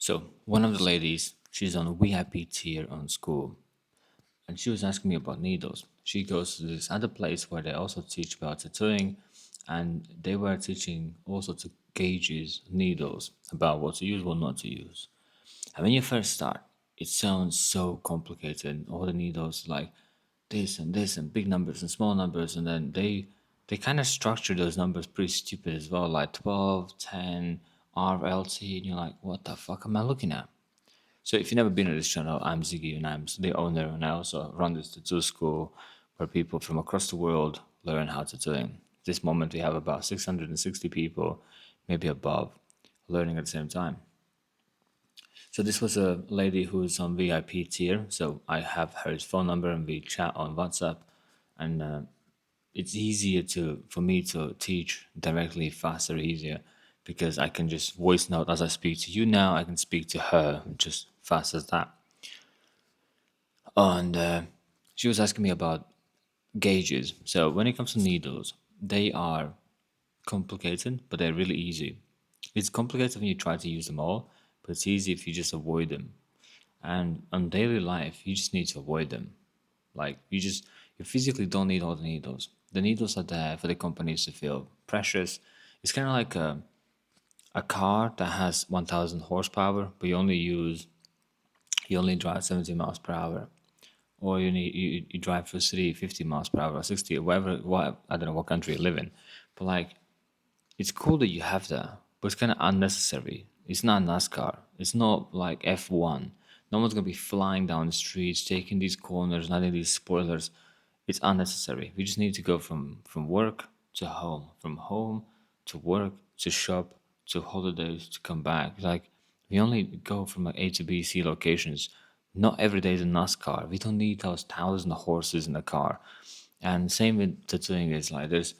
So one of the ladies, she's on a VIP tier on school, and she was asking me about needles. She goes to this other place where they also teach about tattooing, and they were teaching all sorts of gauges, needles, about what to use, what not to use. And when you first start, it sounds so complicated. All the needles like this and big numbers and small numbers, and then they kind of structure those numbers pretty stupid as well, like 12, 10, RLT, and you're like, what the fuck am I looking at? So if you've never been on this channel, I'm Ziggy and I'm the owner, and I also run this tattoo school where people from across the world learn how to tattoo. This moment we have about 660 people, maybe above, learning at the same time. So this was a lady who's on VIP tier. So I have her phone number and we chat on WhatsApp, and it's easier to for me to teach directly, faster, easier, because I can just voice note as I speak to you now. I can speak to her just fast as that. And she was asking me about gauges. So when it comes to needles, they are complicated, but they're really easy. It's complicated when you try to use them all, but it's easy if you just avoid them. And on daily life, you just need to avoid them. Like you physically don't need all the needles. The needles are there for the companies to feel precious. It's kind of like a car that has 1,000 horsepower, but you only drive 70 miles per hour, or you drive through a city 50 miles per hour or 60, or whatever. What I don't know what country you live in, but like it's cool that you have that, but it's kind of unnecessary. It's not NASCAR. It's not like F1. No one's gonna be flying down the streets, taking these corners, not in these spoilers. It's unnecessary. We just need to go from work to home, from home to work to shop to holidays to come back. Like we only go from like A to B, C locations. Not every day is a NASCAR. We don't need those thousand horses in the car. And same with tattooing is like there's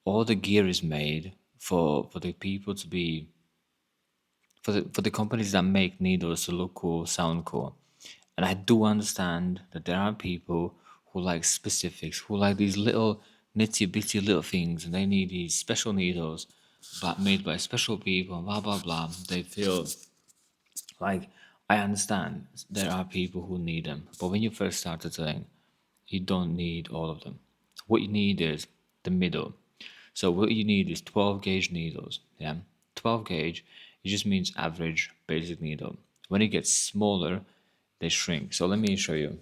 all the gear is made for the people to be for the companies that make needles to look cool, sound cool. And I do understand that there are people who like specifics, who like these little nitty bitty little things, and they need these special needles, but made by special people, blah blah blah. They feel like I understand there are people who need them, but when you first start tattooing, you don't need all of them. What you need is the middle. So what you need is 12 gauge needles. Yeah, 12 gauge. It just means average basic needle. When it gets smaller, they shrink. So let me show you.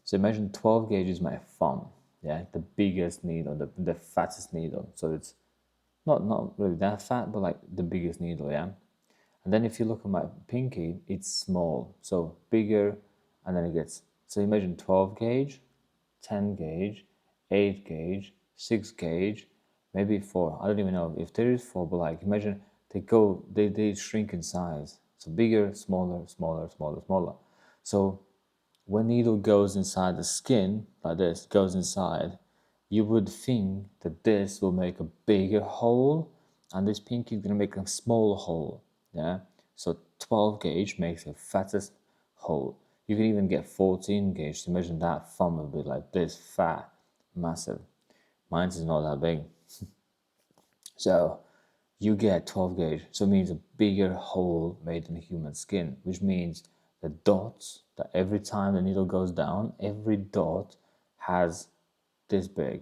So imagine 12 gauge is my thumb. Yeah, the biggest needle, the fattest needle. So it's not really that fat, but like the biggest needle. Yeah. And then if you look at my pinky, it's small, so bigger, and then it gets. So imagine 12 gauge, 10 gauge, 8 gauge, 6 gauge, maybe 4. I don't even know if there is 4, but like imagine they shrink in size. So bigger, smaller, smaller, smaller, smaller. So when needle goes inside the skin, like this, goes inside, you would think that this will make a bigger hole, and this pinky is gonna make a small hole. Yeah. So 12 gauge makes the fattest hole. You can even get 14 gauge. So imagine that thumb will be like this fat, massive. Mine's is not that big. So you get 12 gauge, so it means a bigger hole made in the human skin, which means the dots that every time the needle goes down, every dot has this big.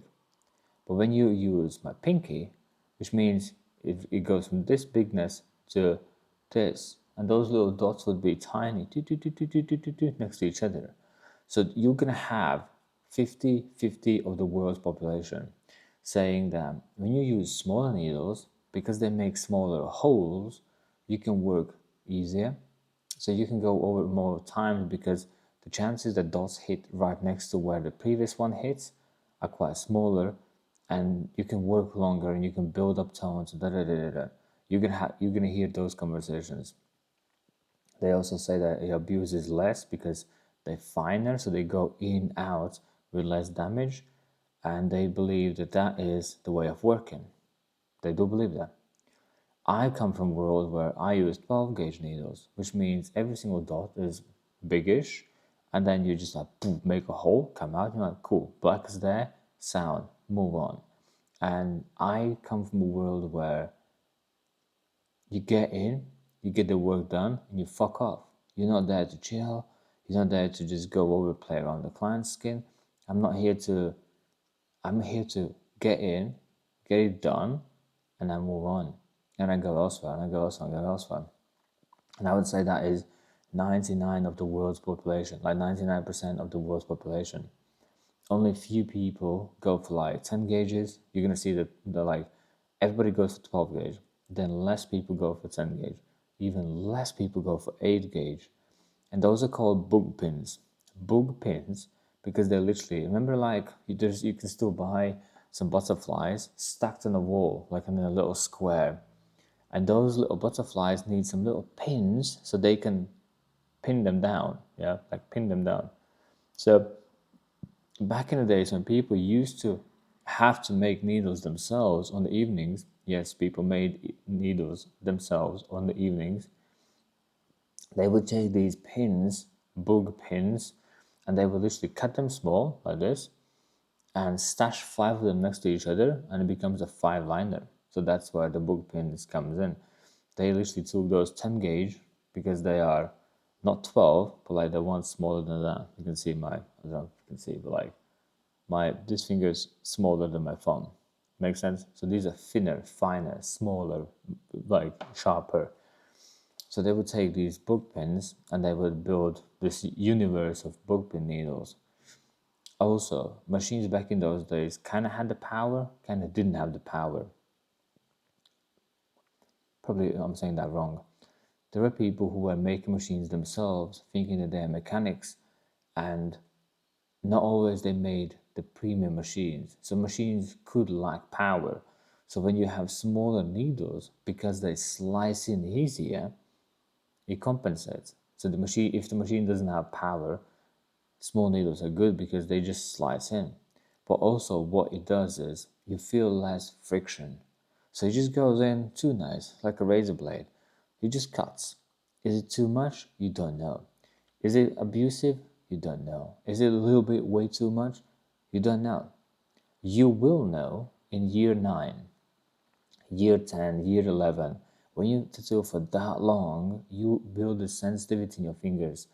But when you use my pinky, which means it goes from this bigness to this, and those little dots would be tiny next to each other. So you're gonna have 50-50 of the world's population saying that when you use smaller needles, because they make smaller holes, you can work easier. So you can go over more times because the chances that dots hit right next to where the previous one hits are quite smaller, and you can work longer and you can build up tones. You're gonna hear those conversations. They also say that it abuses less because they're finer, so they go in out with less damage, and they believe that that is the way of working. They do believe that. I come from a world where I use 12 gauge needles, which means every single dot is biggish, and then you just like boom, make a hole, come out, you're like, cool, black is there, sound, move on. And I come from a world where You get in, you get the work done, and you fuck off. You're not there to chill. You're not there to just go over play around the client's skin. I'm not here to. I'm here to get in, get it done, and then move on. And I go elsewhere, and I go elsewhere, and I go elsewhere. And I would say that is 99 of the world's population, like 99% of the world's population. Only a few people go for like 10 gauges. You're gonna see that the like everybody goes for 12 gauge. Then less people go for 10 gauge. Even less people go for 8 gauge. And those are called bug pins. Bug pins because they're literally, remember, like you can still buy some butterflies stacked on a wall, like in a little square. And those little butterflies need some little pins so they can pin them down. Yeah, like pin them down. So back in the days when people used to have to make needles themselves on the evenings, yes, people made needles themselves on the evenings. They would take these pins, bug pins, and they would literally cut them small like this and stash 5 of them next to each other, and it becomes a 5 liner. So that's where the bug pins comes in. They literally took those 10 gauge because they are not 12, but like the one smaller than that. You can see I don't know if you can see, but like this finger is smaller than my thumb. Makes sense? So these are thinner, finer, smaller, like sharper. So they would take these book pins and they would build this universe of book pin needles. Also, machines back in those days kind of had the power, kind of didn't have the power. Probably I'm saying that wrong. There were people who were making machines themselves, thinking that they're mechanics, and not always they made the premium machines. So machines could lack power. So when you have smaller needles, because they slice in easier, it compensates. So if the machine doesn't have power, small needles are good because they just slice in. But also what it does is you feel less friction. So it just goes in too nice, like a razor blade. It just cuts. Is it too much? You don't know. Is it abusive? You don't know. Is it a little bit way too much? You don't know. You will know in year 9, year 10, year 11. When you tattoo for that long, you build a sensitivity in your fingers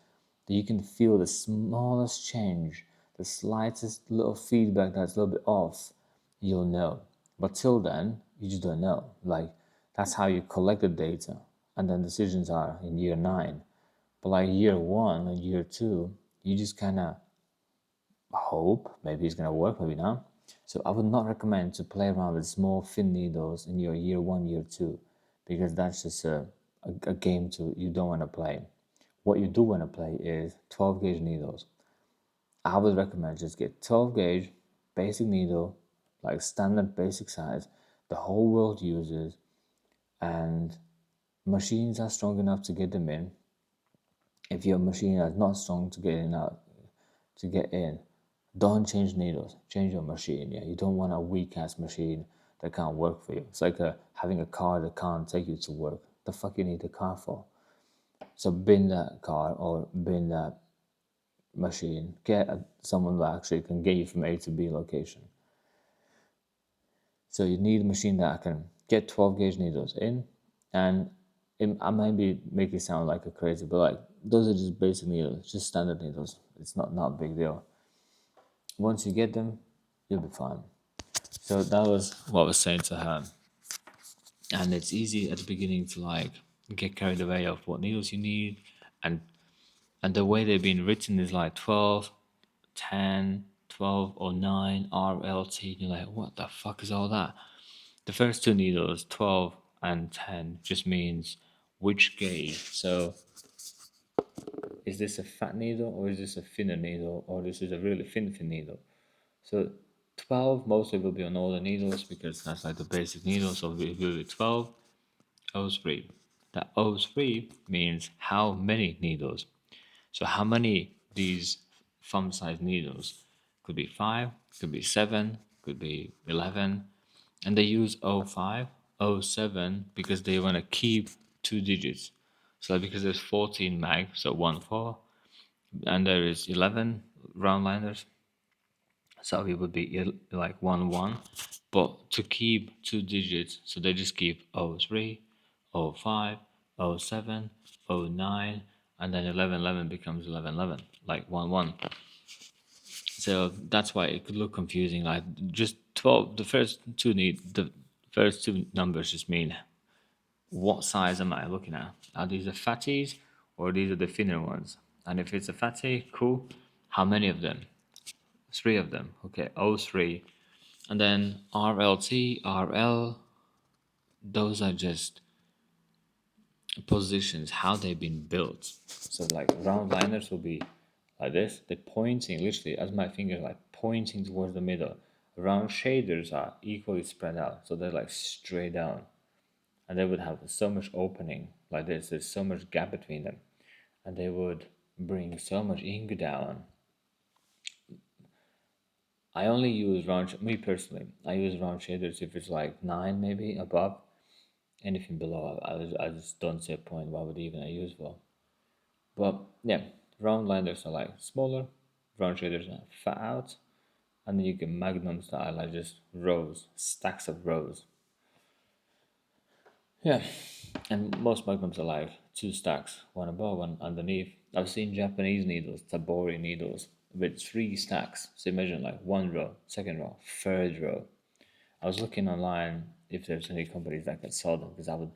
that you can feel the smallest change, the slightest little feedback that's a little bit off, you'll know. But till then, you just don't know. Like, that's how you collect the data. And then decisions are in year 9. But like year 1 and year 2, you just kind of hope maybe it's going to work, maybe not. So I would not recommend to play around with small thin needles in your year 1, year 2, because that's just a game you don't want to play. What you do want to play is 12 gauge needles. I would recommend just get 12 gauge basic needle, like standard basic size, the whole world uses, and machines are strong enough to get them in. If your machine is not strong to get in, don't change needles. Change your machine. Yeah, you don't want a weak ass machine that can't work for you. It's like having a car that can't take you to work. The fuck you need a car for? So bin that car or bin that machine. Get someone that actually can get you from A to B location. So you need a machine that can get 12 gauge needles in, and I might be making it sound like a crazy, but like those are just basic needles, just standard needles. It's not a big deal. Once you get them, you'll be fine. So that was what I was saying to her. And it's easy at the beginning to like get carried away of what needles you need, and the way they've been written is like 12, 10, 12 or 9 RLT. And you're like, what the fuck is all that? The first two needles, 12 and 10, just means which gauge. So is this a fat needle or is this a thinner needle or this is a really thin needle? So 12 mostly will be on all the needles because that's like the basic needle. So it will be 12 O3. That O3 means how many needles. So how many these thumb size needles? Could be 5, could be 7, could be 11. And they use O5, O7 because they want to keep 2 digits. So because there's 14 mag, so 1 4, and there is 11 round liners, so it would be like 1 1. But to keep 2 digits, so they just keep O3, 05, 07, 09, and then 1111 becomes 1111, like 11. So that's why it could look confusing. Like just 12, the first two numbers just mean what size am I looking at? Are these the fatties or these are the thinner ones? And if it's a fatty, cool. How many of them? Three of them. Okay, O3. And then RLT, RL, those are just positions, how they've been built. So like round liners will be like this. They're pointing literally as my finger like pointing towards the middle. Round shaders are equally spread out. So they're like straight down. And they would have so much opening like this. There's so much gap between them. And they would bring so much ink down. I only use me personally, I use round shaders if it's like 9 maybe above. Anything below, I just don't see a point. Why would even I use for? But yeah, round liners are like smaller, round shaders are fat out, and then you get magnums that are like just rows, stacks of rows. Yeah, and most magnums are like two stacks, one above, one underneath. I've seen Japanese needles, tabori needles, with three stacks. So imagine like one row, second row, third row. I was looking online if there's any companies that can sell them because I would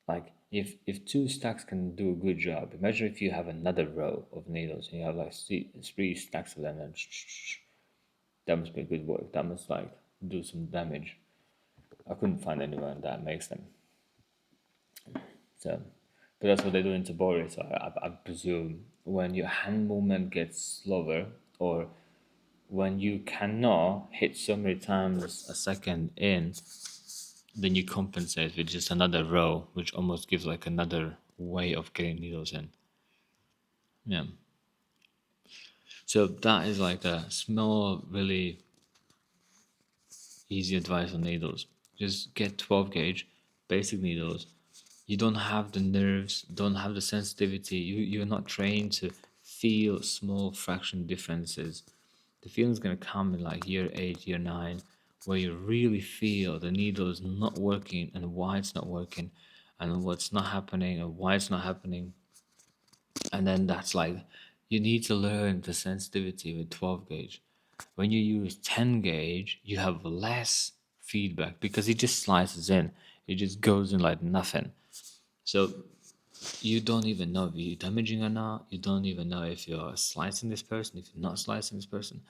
like if two stacks can do a good job. Imagine if you have another row of needles and you have like three stacks of them, and that must be good work. That must like do some damage. I couldn't find anyone that makes them. So, but that's what they do in Tabori. So I presume when your hand movement gets slower, or when you cannot hit so many times a second in, then you compensate with just another row, which almost gives like another way of getting needles in. Yeah. So that is like a small, really easy advice on needles. Just get 12 gauge, basic needles. You don't have the nerves, don't have the sensitivity. You're not trained to feel small fraction differences. The feeling's gonna come in like year 8, year 9, where you really feel the needle is not working and why it's not working, and what's not happening and why it's not happening. And then that's like you need to learn the sensitivity with 12 gauge. When you use 10 gauge, you have less feedback because it just slices in. It just goes in like nothing. So you don't even know if you're damaging or not. You don't even know if you're slicing this person, if you're not slicing this person.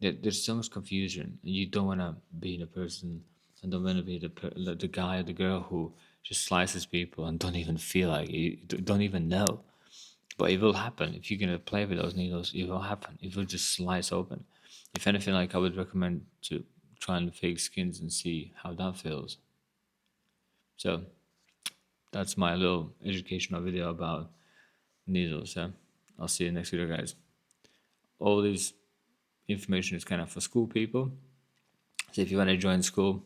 There's so much confusion. You don't want to be the person and don't want to be the guy or the girl who just slices people and don't even feel like it. You don't even know. But it will happen. If you're gonna play with those needles, it will happen. It will just slice open. If anything, like I would recommend to try and fake skins and see how that feels. So that's my little educational video about needles. Yeah, I'll see you next video, guys. All this information is kind of for school people. So if you want to join school,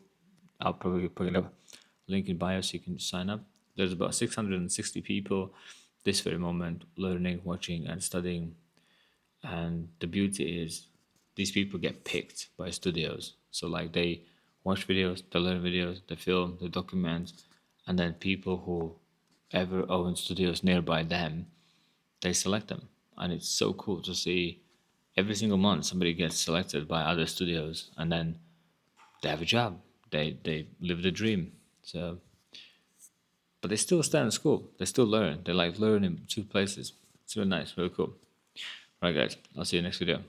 I'll probably put a link in bio so you can sign up. There's about 660 people this very moment learning, watching, and studying. And the beauty is these people get picked by studios. So like they watch videos, they learn videos, they film, they document, and then people who ever own studios nearby them, they select them. And it's so cool to see every single month somebody gets selected by other studios and then they have a job. They live the dream. So but they still stay in school. They still learn. They like learn in two places. It's really nice, really cool. Alright guys, I'll see you next video.